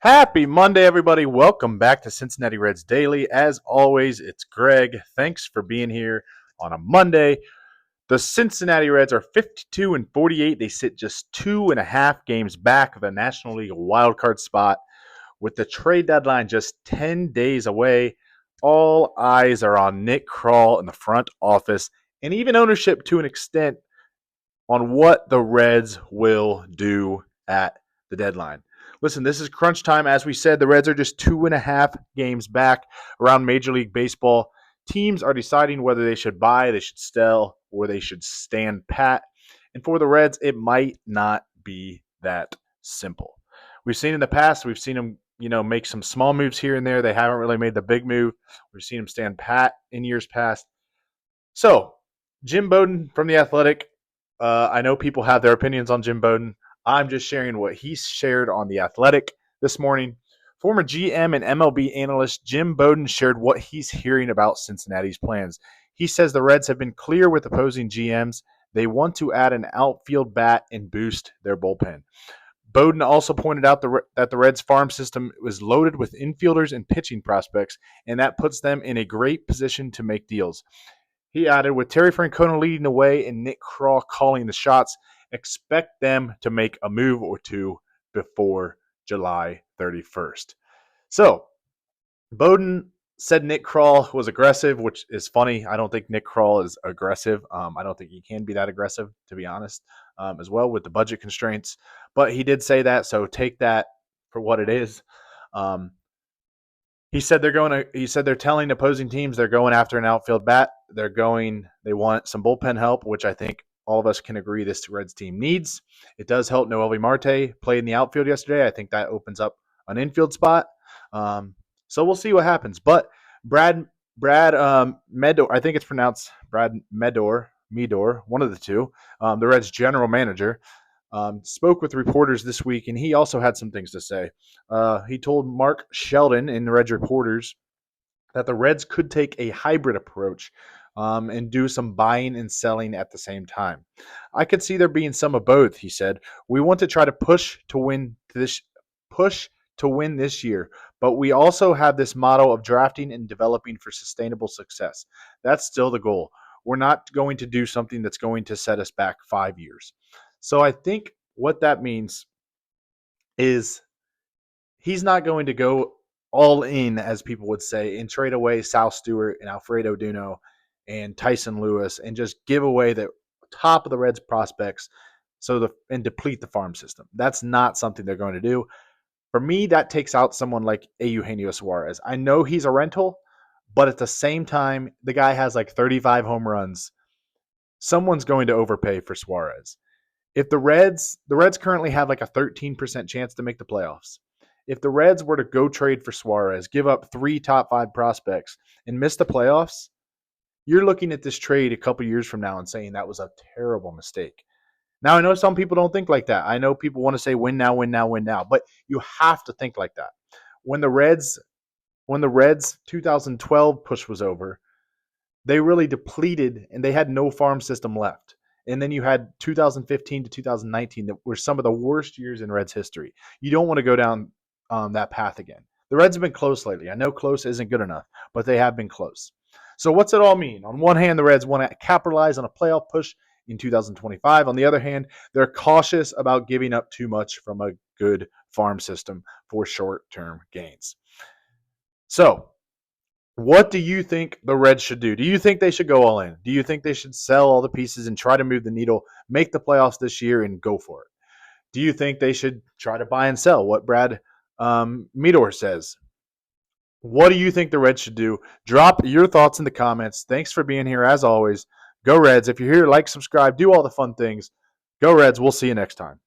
Happy Monday, everybody. Welcome back to Cincinnati Reds Daily. As always, it's Greg. Thanks for being here on a Monday. The Cincinnati Reds are 52 and 48. They sit just 2.5 games back of the National League wildcard spot. With the trade deadline just 10 days away, all eyes are on Nick Krall in the front office and even ownership to an extent on what the Reds will do at the deadline. Listen, this is crunch time. As we said, the Reds are just 2.5 games back around Major League Baseball. Teams are deciding whether they should buy, they should sell, or they should stand pat. And for the Reds, it might not be that simple. We've seen in the past, we've seen them, make some small moves here and there. They haven't really made the big move. We've seen them stand pat in years past. So, Jim Bowden from The Athletic. I know people have their opinions on Jim Bowden. I'm just sharing what he shared on The Athletic this morning. Former GM and MLB analyst Jim Bowden shared what he's hearing about Cincinnati's plans. He says the Reds have been clear with opposing GMs. They want to add an outfield bat and boost their bullpen. Bowden also pointed out that the Reds farm system was loaded with infielders and pitching prospects, and that puts them in a great position to make deals. He added, with Terry Francona leading the way and Nick Krall calling the shots, expect them to make a move or two before July 31st. So, Bowden said Nick Krall was aggressive, which is funny. I don't think Nick Krall is aggressive. I don't think he can be that aggressive, to be honest, as well with the budget constraints. But he did say that, so take that for what it is. He said they're telling opposing teams they're going after an outfield bat. They want some bullpen help, which I think all of us can agree this Reds team needs. It does help Noelvi Marte play in the outfield yesterday. I think that opens up an infield spot. So we'll see what happens. But Brad Medor, I think it's pronounced Brad Medor, one of the two, the Reds general manager, spoke with reporters this week, and he also had some things to say. He told Mark Sheldon in the Reds Reporters that the Reds could take a hybrid approach and do some buying and selling at the same time. I could see there being some of both, he said. We want to try to push to win this year, but we also have this motto of drafting and developing for sustainable success. That's still the goal. We're not going to do something that's going to set us back 5 years. So I think what that means is he's not going to go all in, as people would say, and trade away Sal Stewart and Alfredo Duno and Tyson Lewis and just give away the top of the Reds prospects and deplete the farm system. That's not something they're going to do. For me, that takes out someone like Eugenio Suarez. I know he's a rental, but at the same time, the guy has like 35 home runs. Someone's going to overpay for Suarez. If the Reds currently have like a 13% chance to make the playoffs. If the Reds were to go trade for Suarez, give up 3 top 5 prospects, and miss the playoffs, you're looking at this trade a couple years from now and saying that was a terrible mistake. Now, I know some people don't think like that. I know people want to say win now, win now, win now, but you have to think like that. When the Reds 2012 push was over, they really depleted and they had no farm system left. And then you had 2015 to 2019 that were some of the worst years in Reds history. You don't want to go down that path again. The Reds have been close lately. I know close isn't good enough, but they have been close. So what's it all mean? On one hand, the Reds want to capitalize on a playoff push in 2025. On the other hand, they're cautious about giving up too much from a good farm system for short-term gains. So what do you think the Reds should do? Do you think they should go all in? Do you think they should sell all the pieces and try to move the needle, make the playoffs this year, and go for it? Do you think they should try to buy and sell? What Brad Medor says. What do you think the Reds should do? Drop your thoughts in the comments. Thanks for being here as always. Go Reds. If you're here, like, subscribe, do all the fun things. Go Reds. We'll see you next time.